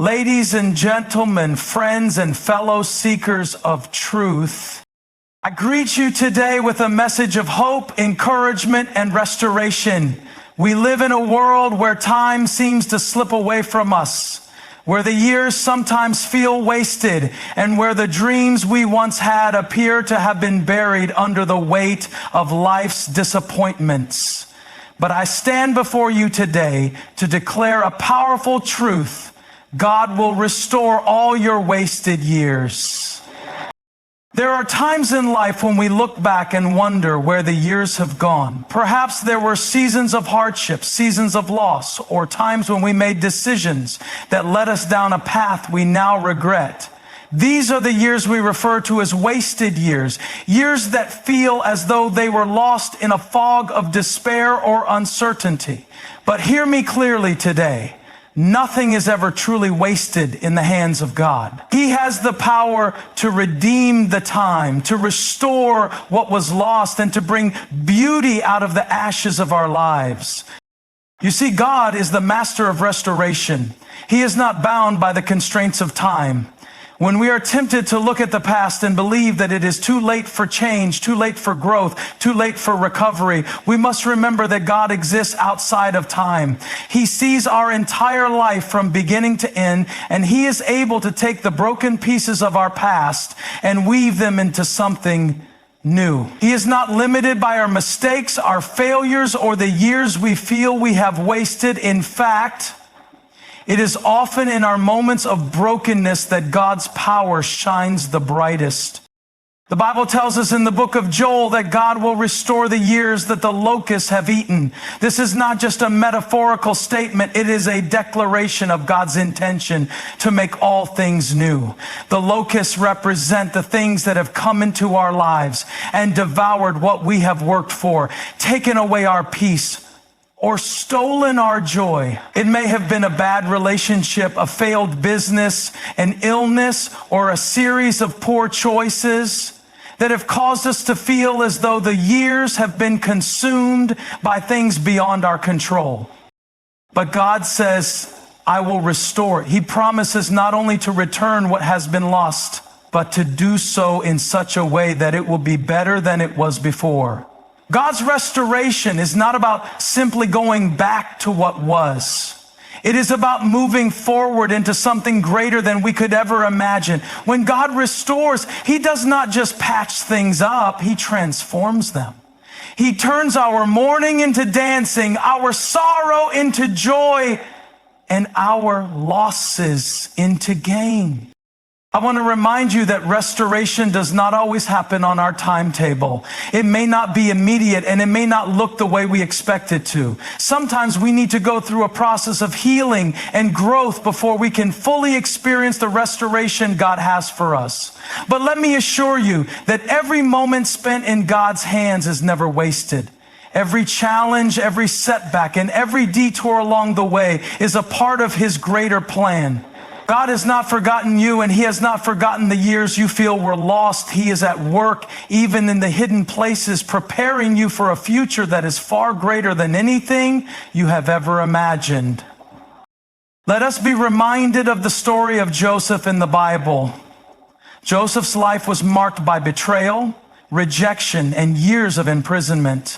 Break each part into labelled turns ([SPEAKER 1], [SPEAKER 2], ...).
[SPEAKER 1] Ladies and gentlemen, friends and fellow seekers of truth, I greet you today with a message of hope, encouragement, and restoration. We live in a world where time seems to slip away from us, where the years sometimes feel wasted, and where the dreams we once had appear to have been buried under the weight of life's disappointments. But I stand before you today to declare a powerful truth. God will restore all your wasted years. There are times in life when we look back and wonder where the years have gone. Perhaps there were seasons of hardship, seasons of loss, or times when we made decisions that led us down a path we now regret. These are the years we refer to as wasted years, years that feel as though they were lost in a fog of despair or uncertainty. But hear me clearly today. Nothing is ever truly wasted in the hands of God. He has the power to redeem the time, to restore what was lost, and to bring beauty out of the ashes of our lives. You see, God is the master of restoration. He is not bound by the constraints of time. When we are tempted to look at the past and believe that it is too late for change, too late for growth, too late for recovery, we must remember that God exists outside of time. He sees our entire life from beginning to end, and He is able to take the broken pieces of our past and weave them into something new. He is not limited by our mistakes, our failures, or the years we feel we have wasted. In fact, it is often in our moments of brokenness that God's power shines the brightest. The Bible tells us in the book of Joel that God will restore the years that the locusts have eaten. This is not just a metaphorical statement. It is a declaration of God's intention to make all things new. The locusts represent the things that have come into our lives and devoured what we have worked for, taken away our peace, or stolen our joy. It may have been a bad relationship, a failed business, an illness, or a series of poor choices that have caused us to feel as though the years have been consumed by things beyond our control. But God says, I will restore it. He promises not only to return what has been lost, but to do so in such a way that it will be better than it was before. God's restoration is not about simply going back to what was. It is about moving forward into something greater than we could ever imagine. When God restores, He does not just patch things up, He transforms them. He turns our mourning into dancing, our sorrow into joy, and our losses into gain. I want to remind you that restoration does not always happen on our timetable. It may not be immediate, and it may not look the way we expect it to. Sometimes we need to go through a process of healing and growth before we can fully experience the restoration God has for us. But let me assure you that every moment spent in God's hands is never wasted. Every challenge, every setback, and every detour along the way is a part of His greater plan. God has not forgotten you, and He has not forgotten the years you feel were lost. He is at work, even in the hidden places, preparing you for a future that is far greater than anything you have ever imagined. Let us be reminded of the story of Joseph in the Bible. Joseph's life was marked by betrayal, rejection, and years of imprisonment.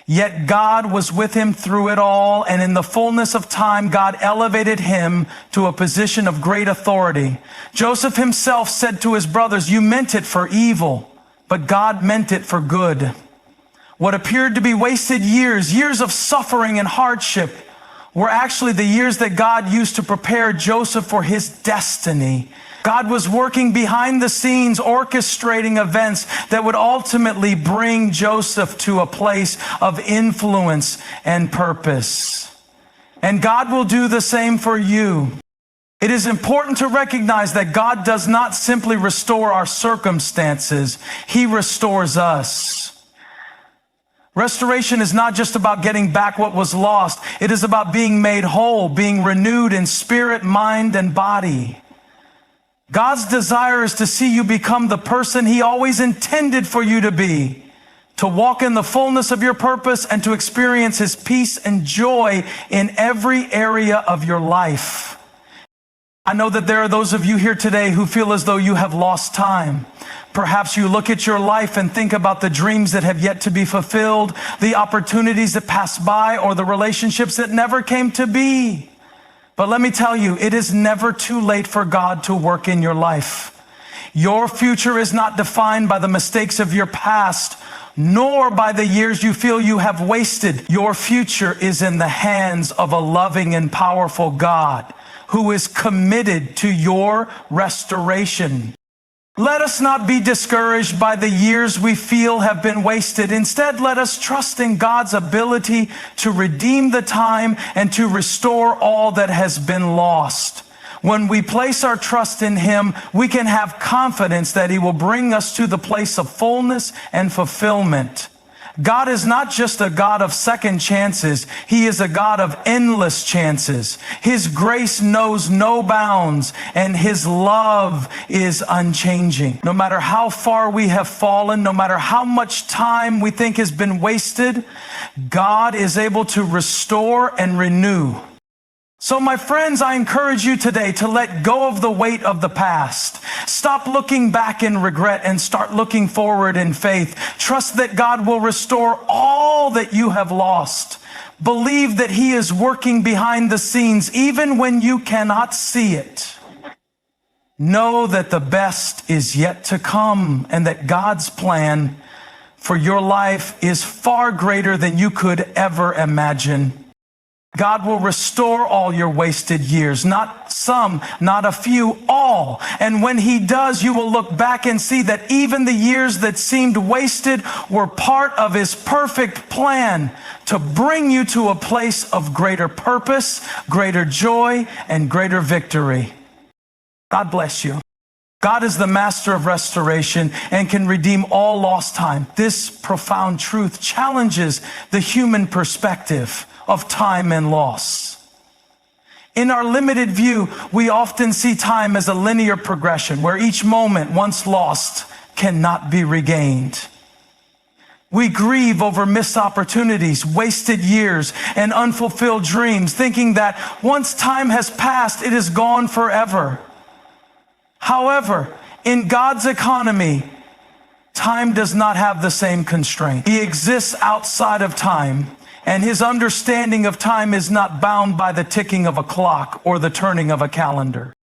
[SPEAKER 1] Yet God was with him through it all, and in the fullness of time, God elevated him to a position of great authority. Joseph himself said to his brothers, "You meant it for evil, but God meant it for good." What appeared to be wasted years, years of suffering and hardship, were actually the years that God used to prepare Joseph for his destiny. God was working behind the scenes, orchestrating events that would ultimately bring Joseph to a place of influence and purpose. And God will do the same for you. It is important to recognize that God does not simply restore our circumstances, He restores us. Restoration is not just about getting back what was lost. It is about being made whole, being renewed in spirit, mind, and body. God's desire is to see you become the person He always intended for you to be, to walk in the fullness of your purpose and to experience His peace and joy in every area of your life. I know that there are those of you here today who feel as though you have lost time. Perhaps you look at your life and think about the dreams that have yet to be fulfilled, the opportunities that passed by, or the relationships that never came to be. But let me tell you, it is never too late for God to work in your life. Your future is not defined by the mistakes of your past, nor by the years you feel you have wasted. Your future is in the hands of a loving and powerful God who is committed to your restoration. Let us not be discouraged by the years we feel have been wasted. Instead, let us trust in God's ability to redeem the time and to restore all that has been lost. When we place our trust in Him, we can have confidence that He will bring us to the place of fullness and fulfillment. God is not just a God of second chances. He is a God of endless chances. His grace knows no bounds, and His love is unchanging. No matter how far we have fallen, no matter how much time we think has been wasted, God is able to restore and renew. So my friends, I encourage you today to let go of the weight of the past. Stop looking back in regret and start looking forward in faith. Trust that God will restore all that you have lost. Believe that He is working behind the scenes even when you cannot see it. Know that the best is yet to come and that God's plan for your life is far greater than you could ever imagine. God will restore all your wasted years, not some, not a few, all. And when He does, you will look back and see that even the years that seemed wasted were part of His perfect plan to bring you to a place of greater purpose, greater joy, and greater victory. God bless you. God is the master of restoration and can redeem all lost time. This profound truth challenges the human perspective of time and loss. In our limited view, we often see time as a linear progression where each moment once lost cannot be regained. We grieve over missed opportunities, wasted years, and unfulfilled dreams, thinking that once time has passed, it is gone forever. However, in God's economy, time does not have the same constraint. He exists outside of time, and His understanding of time is not bound by the ticking of a clock or the turning of a calendar.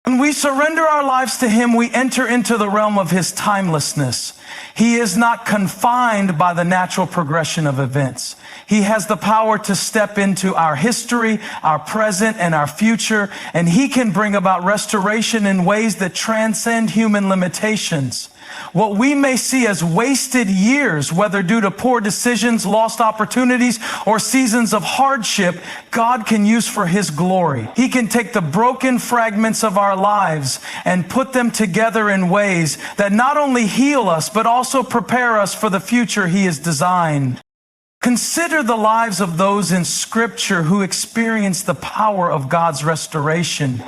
[SPEAKER 1] When we surrender our lives to Him, we enter into the realm of His timelessness. He is not confined by the natural progression of events. He has the power to step into our history, our present, and our future, and He can bring about restoration in ways that transcend human limitations. What we may see as wasted years, whether due to poor decisions, lost opportunities, or seasons of hardship, God can use for His glory. He can take the broken fragments of our lives and put them together in ways that not only heal us, but also prepare us for the future He has designed. Consider the lives of those in Scripture who experienced the power of God's restoration.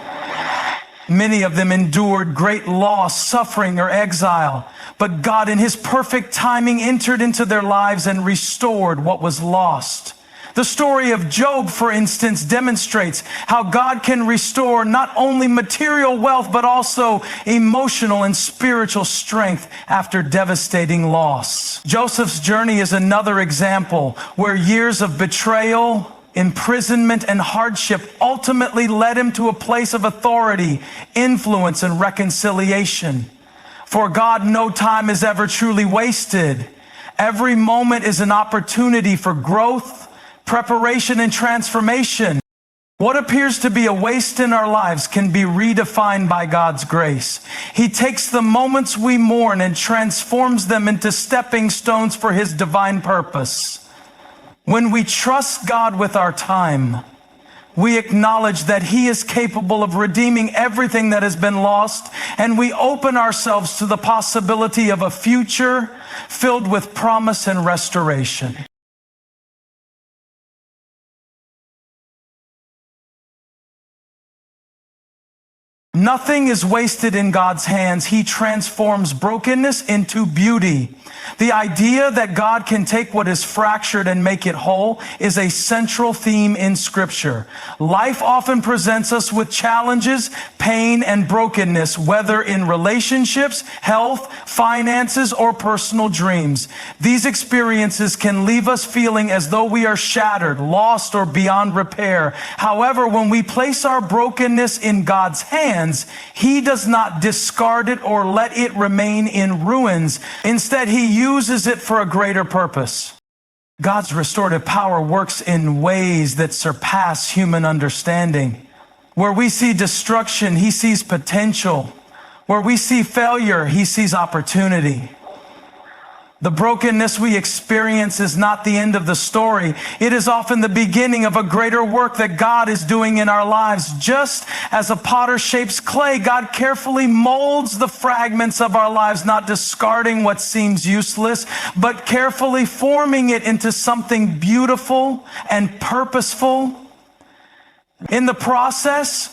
[SPEAKER 1] Many of them endured great loss, suffering, or exile. But God, in His perfect timing, entered into their lives and restored what was lost. The story of Job, for instance, demonstrates how God can restore not only material wealth, but also emotional and spiritual strength after devastating loss. Joseph's journey is another example where years of betrayal, imprisonment, and hardship ultimately led him to a place of authority, influence, and reconciliation. For God, no time is ever truly wasted. Every moment is an opportunity for growth, preparation, and transformation. What appears to be a waste in our lives can be redefined by God's grace. He takes the moments we mourn and transforms them into stepping stones for His divine purpose. When we trust God with our time, we acknowledge that He is capable of redeeming everything that has been lost, and we open ourselves to the possibility of a future filled with promise and restoration. Nothing is wasted in God's hands. He transforms brokenness into beauty. The idea that God can take what is fractured and make it whole is a central theme in Scripture. Life often presents us with challenges, pain, and brokenness, whether in relationships, health, finances, or personal dreams. These experiences can leave us feeling as though we are shattered, lost, or beyond repair. However, when we place our brokenness in God's hands, He does not discard it or let it remain in ruins. Instead, He uses it for a greater purpose. God's restorative power works in ways that surpass human understanding. Where we see destruction, He sees potential. Where we see failure, He sees opportunity. The brokenness we experience is not the end of the story. It is often the beginning of a greater work that God is doing in our lives. Just as a potter shapes clay, God carefully molds the fragments of our lives, not discarding what seems useless, but carefully forming it into something beautiful and purposeful. In the process,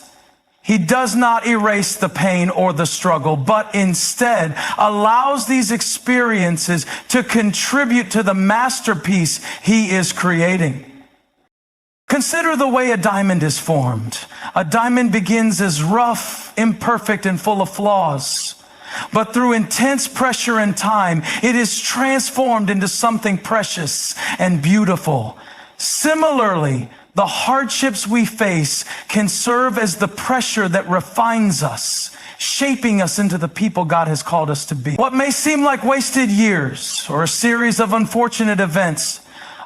[SPEAKER 1] He does not erase the pain or the struggle, but instead allows these experiences to contribute to the masterpiece He is creating. Consider the way a diamond is formed. A diamond begins as rough, imperfect, and full of flaws. But through intense pressure and time, it is transformed into something precious and beautiful. Similarly, the hardships we face can serve as the pressure that refines us, shaping us into the people God has called us to be. What may seem like wasted years or a series of unfortunate events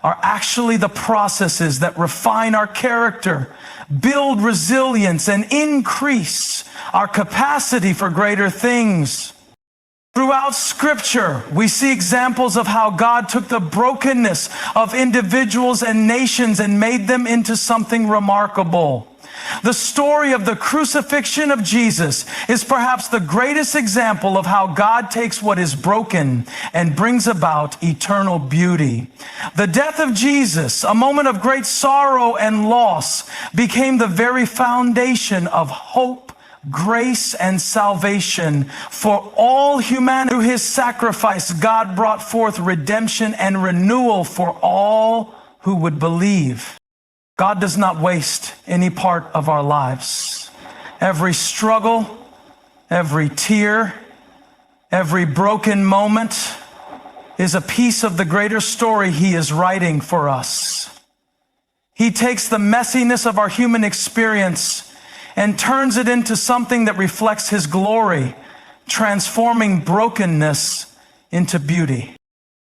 [SPEAKER 1] are actually the processes that refine our character, build resilience, and increase our capacity for greater things. Throughout Scripture, we see examples of how God took the brokenness of individuals and nations and made them into something remarkable. The story of the crucifixion of Jesus is perhaps the greatest example of how God takes what is broken and brings about eternal beauty. The death of Jesus, a moment of great sorrow and loss, became the very foundation of hope, grace, and salvation for all humanity. Through His sacrifice, God brought forth redemption and renewal for all who would believe. God does not waste any part of our lives. Every struggle, every tear, every broken moment is a piece of the greater story He is writing for us. He takes the messiness of our human experience and turns it into something that reflects His glory, transforming brokenness into beauty.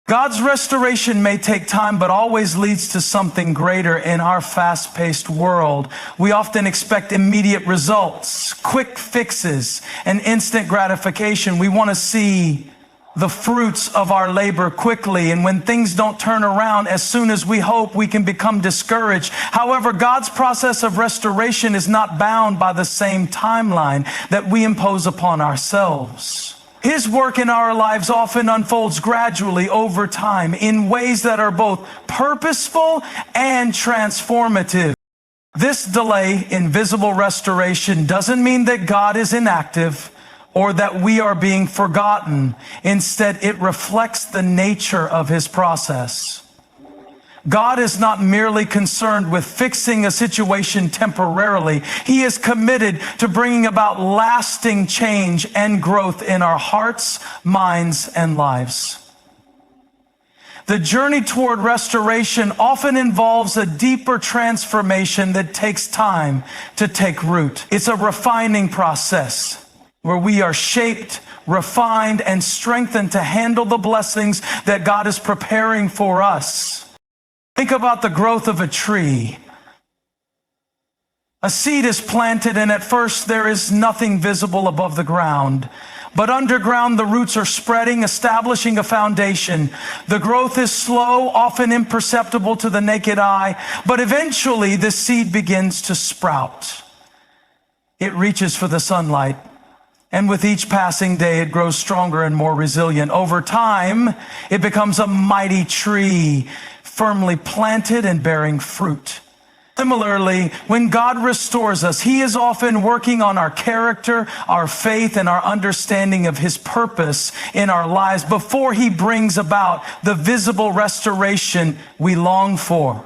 [SPEAKER 1] God's restoration may take time, but always leads to something greater. In our fast-paced world, we often expect immediate results, quick fixes, and instant gratification. We want to see the fruits of our labor quickly, and when things don't turn around as soon as we hope, we can become discouraged. However, God's process of restoration is not bound by the same timeline that we impose upon ourselves. His work in our lives often unfolds gradually over time in ways that are both purposeful and transformative. This delay in visible restoration doesn't mean that God is inactive or that we are being forgotten. Instead, it reflects the nature of His process. God is not merely concerned with fixing a situation temporarily. He is committed to bringing about lasting change and growth in our hearts, minds, and lives. The journey toward restoration often involves a deeper transformation that takes time to take root. It's a refining process where we are shaped, refined, and strengthened to handle the blessings that God is preparing for us. Think about the growth of a tree. A seed is planted, and at first there is nothing visible above the ground. But underground, the roots are spreading, establishing a foundation. The growth is slow, often imperceptible to the naked eye, but eventually the seed begins to sprout. It reaches for the sunlight, and with each passing day, it grows stronger and more resilient. Over time, it becomes a mighty tree, firmly planted and bearing fruit. Similarly, when God restores us, He is often working on our character, our faith, and our understanding of His purpose in our lives before He brings about the visible restoration we long for.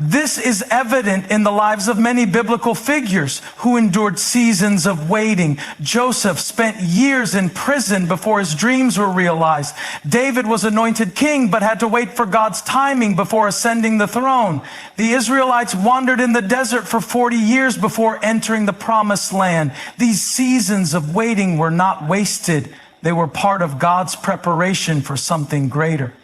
[SPEAKER 1] This is evident in the lives of many biblical figures who endured seasons of waiting. Joseph spent years in prison before his dreams were realized. David was anointed king but had to wait for God's timing before ascending the throne. The Israelites wandered in the desert for 40 years before entering the promised land. These seasons of waiting were not wasted. They were part of God's preparation for something greater.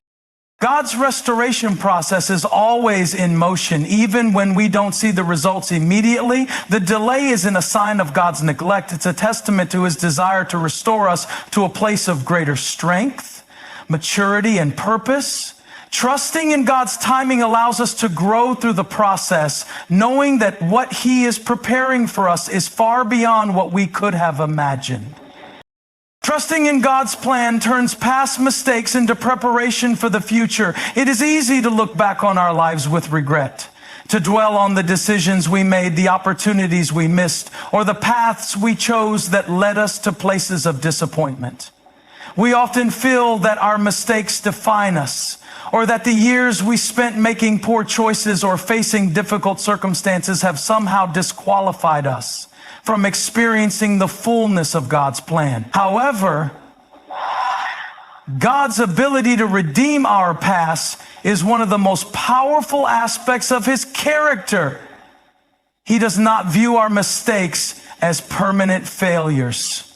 [SPEAKER 1] God's restoration process is always in motion, even when we don't see the results immediately. The delay isn't a sign of God's neglect. It's a testament to His desire to restore us to a place of greater strength, maturity, and purpose. Trusting in God's timing allows us to grow through the process, knowing that what He is preparing for us is far beyond what we could have imagined. Trusting in God's plan turns past mistakes into preparation for the future. It is easy to look back on our lives with regret, to dwell on the decisions we made, the opportunities we missed, or the paths we chose that led us to places of disappointment. We often feel that our mistakes define us, or that the years we spent making poor choices or facing difficult circumstances have somehow disqualified us from experiencing the fullness of God's plan. However, God's ability to redeem our past is one of the most powerful aspects of His character. He does not view our mistakes as permanent failures.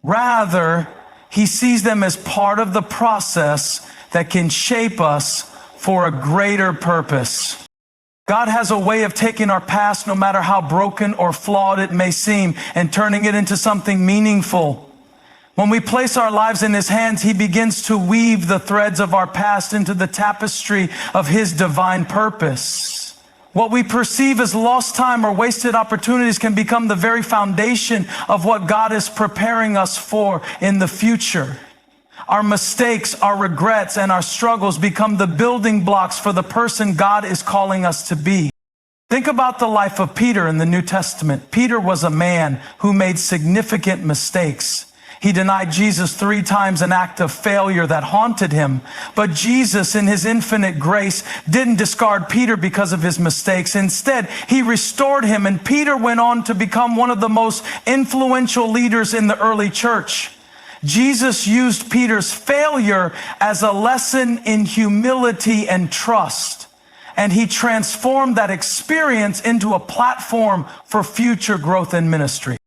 [SPEAKER 1] Rather, He sees them as part of the process that can shape us for a greater purpose. God has a way of taking our past, no matter how broken or flawed it may seem, and turning it into something meaningful. When we place our lives in His hands, He begins to weave the threads of our past into the tapestry of His divine purpose. What we perceive as lost time or wasted opportunities can become the very foundation of what God is preparing us for in the future. Our mistakes, our regrets, and our struggles become the building blocks for the person God is calling us to be. Think about the life of Peter in the New Testament. Peter was a man who made significant mistakes. He denied Jesus 3 times, an act of failure that haunted him. But Jesus, in His infinite grace, didn't discard Peter because of his mistakes. Instead, He restored him, and Peter went on to become one of the most influential leaders in the early church. Jesus used Peter's failure as a lesson in humility and trust, and He transformed that experience into a platform for future growth in ministry.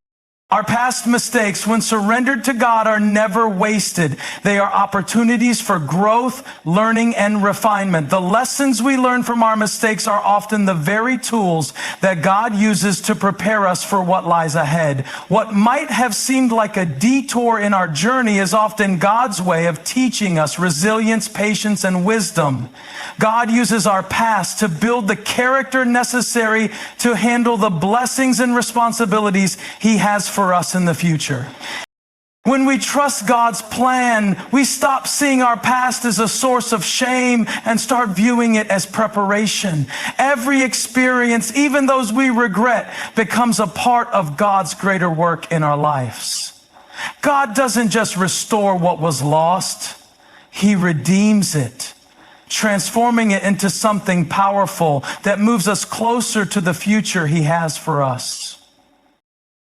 [SPEAKER 1] Our past mistakes, when surrendered to God, are never wasted. They are opportunities for growth, learning, and refinement. The lessons we learn from our mistakes are often the very tools that God uses to prepare us for what lies ahead. What might have seemed like a detour in our journey is often God's way of teaching us resilience, patience, and wisdom. God uses our past to build the character necessary to handle the blessings and responsibilities He has for us in the future. When we trust God's plan, we stop seeing our past as a source of shame and start viewing it as preparation. Every experience, even those we regret, becomes a part of God's greater work in our lives. God doesn't just restore what was lost, He redeems it, transforming it into something powerful that moves us closer to the future He has for us.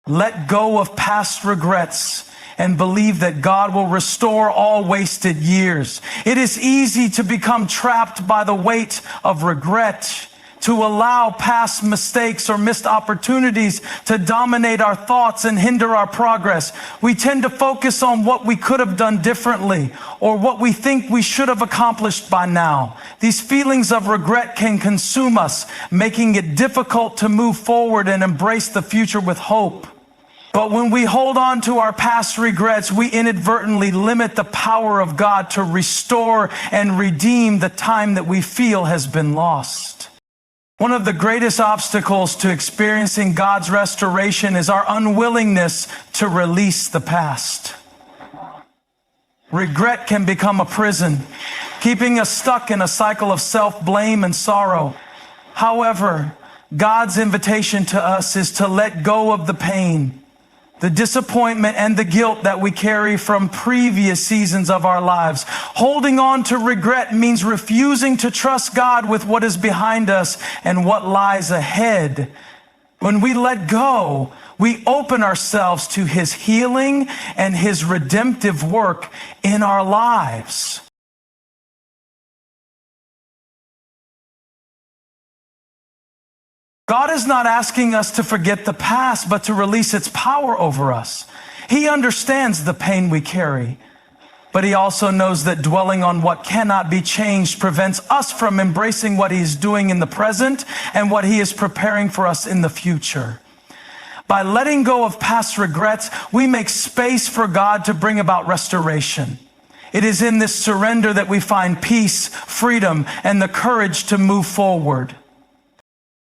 [SPEAKER 1] Let go of past regrets and believe that God will restore all wasted years. It is easy to become trapped by the weight of regret, to allow past mistakes or missed opportunities to dominate our thoughts and hinder our progress. We tend to focus on what we could have done differently or what we think we should have accomplished by now. These feelings of regret can consume us, making it difficult to move forward and embrace the future with hope. But when we hold on to our past regrets, we inadvertently limit the power of God to restore and redeem the time that we feel has been lost. One of the greatest obstacles to experiencing God's restoration is our unwillingness to release the past. Regret can become a prison, keeping us stuck in a cycle of self-blame and sorrow. However, God's invitation to us is to let go of the pain, the disappointment, and the guilt that we carry from previous seasons of our lives. Holding on to regret means refusing to trust God with what is behind us and what lies ahead. When we let go, we open ourselves to His healing and His redemptive work in our lives. God is not asking us to forget the past, but to release its power over us. He understands the pain we carry, but He also knows that dwelling on what cannot be changed prevents us from embracing what He is doing in the present and what He is preparing for us in the future. By letting go of past regrets, we make space for God to bring about restoration. It is in this surrender that we find peace, freedom, and the courage to move forward.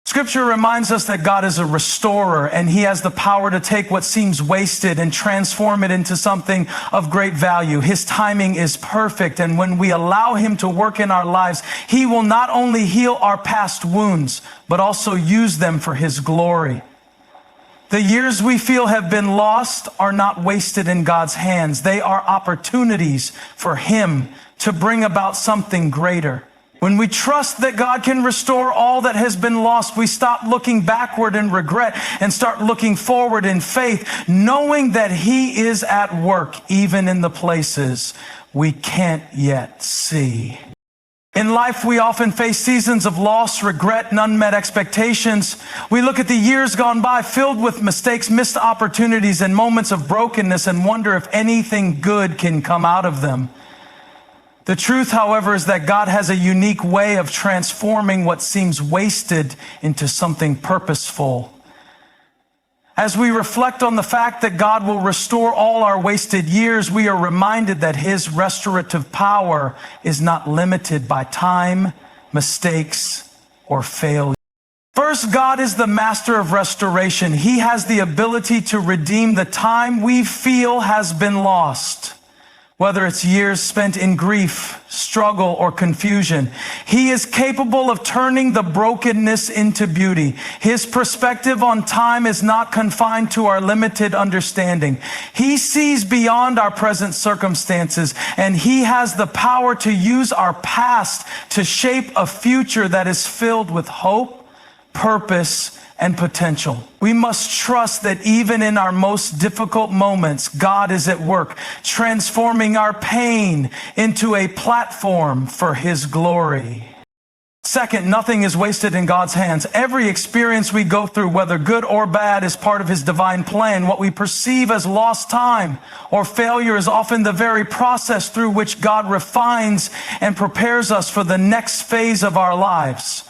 [SPEAKER 1] Scripture reminds us that God is a restorer, and He has the power to take what seems wasted and transform it into something of great value. His timing is perfect, and when we allow Him to work in our lives, He will not only heal our past wounds, but also use them for His glory. The years we feel have been lost are not wasted in God's hands. They are opportunities for Him to bring about something greater. When we trust that God can restore all that has been lost, we stop looking backward in regret and start looking forward in faith, knowing that He is at work even in the places we can't yet see. In life, we often face seasons of loss, regret, and unmet expectations. We look at the years gone by filled with mistakes, missed opportunities, and moments of brokenness and wonder if anything good can come out of them. The truth, however, is that God has a unique way of transforming what seems wasted into something purposeful. As we reflect on the fact that God will restore all our wasted years, we are reminded that His restorative power is not limited by time, mistakes, or failure. First, God is the master of restoration. He has the ability to redeem the time we feel has been lost. Whether it's years spent in grief, struggle, or confusion, He is capable of turning the brokenness into beauty. His perspective on time is not confined to our limited understanding. He sees beyond our present circumstances, and He has the power to use our past to shape a future that is filled with hope, purpose, and potential. We must trust that even in our most difficult moments, God is at work, transforming our pain into a platform for His glory. Second, nothing is wasted in God's hands. Every experience we go through, whether good or bad, is part of His divine plan. What we perceive as lost time or failure is often the very process through which God refines and prepares us for the next phase of our lives.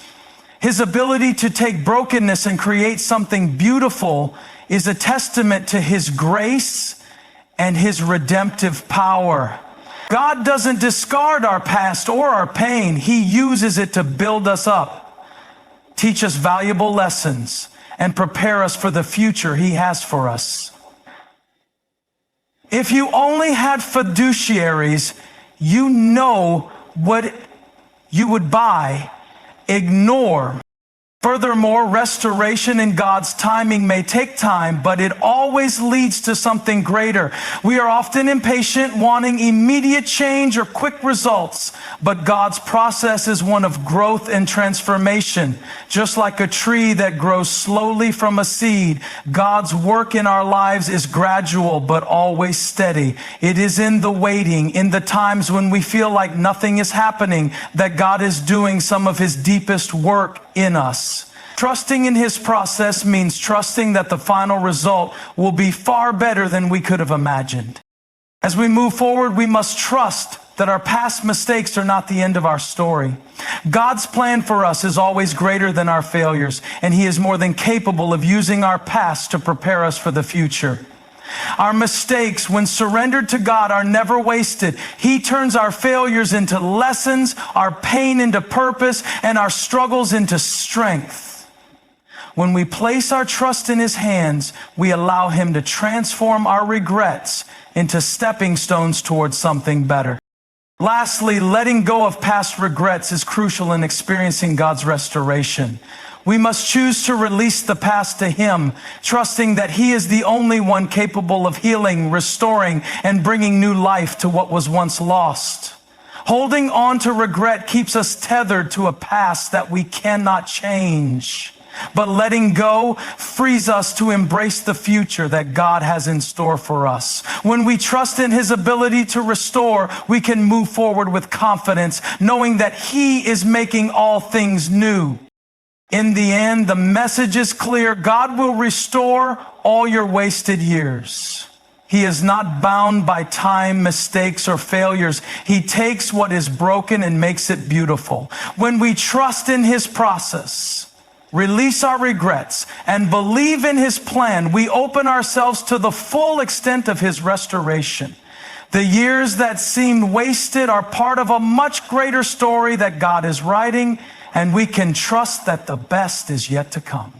[SPEAKER 1] His ability to take brokenness and create something beautiful is a testament to His grace and His redemptive power. God doesn't discard our past or our pain. He uses it to build us up, teach us valuable lessons, and prepare us for the future He has for us. If you only had fiduciaries, you know what you would buy, ignore. Furthermore, restoration in God's timing may take time, but it always leads to something greater. We are often impatient, wanting immediate change or quick results, but God's process is one of growth and transformation. Just like a tree that grows slowly from a seed, God's work in our lives is gradual, but always steady. It is in the waiting, in the times when we feel like nothing is happening, that God is doing some of His deepest work in us. Trusting in His process means trusting that the final result will be far better than we could have imagined. As we move forward, we must trust that our past mistakes are not the end of our story. God's plan for us is always greater than our failures, and He is more than capable of using our past to prepare us for the future. Our mistakes, when surrendered to God, are never wasted. He turns our failures into lessons, our pain into purpose, and our struggles into strength. When we place our trust in His hands, we allow Him to transform our regrets into stepping stones towards something better. Lastly, letting go of past regrets is crucial in experiencing God's restoration. We must choose to release the past to Him, trusting that He is the only one capable of healing, restoring, and bringing new life to what was once lost. Holding on to regret keeps us tethered to a past that we cannot change. But letting go frees us to embrace the future that God has in store for us. When we trust in His ability to restore, we can move forward with confidence, knowing that He is making all things new. In the end, the message is clear. God will restore all your wasted years. He is not bound by time, mistakes, or failures. He takes what is broken and makes it beautiful. When we trust in His process, release our regrets, and believe in His plan, we open ourselves to the full extent of His restoration. The years that seemed wasted are part of a much greater story that God is writing, and we can trust that the best is yet to come.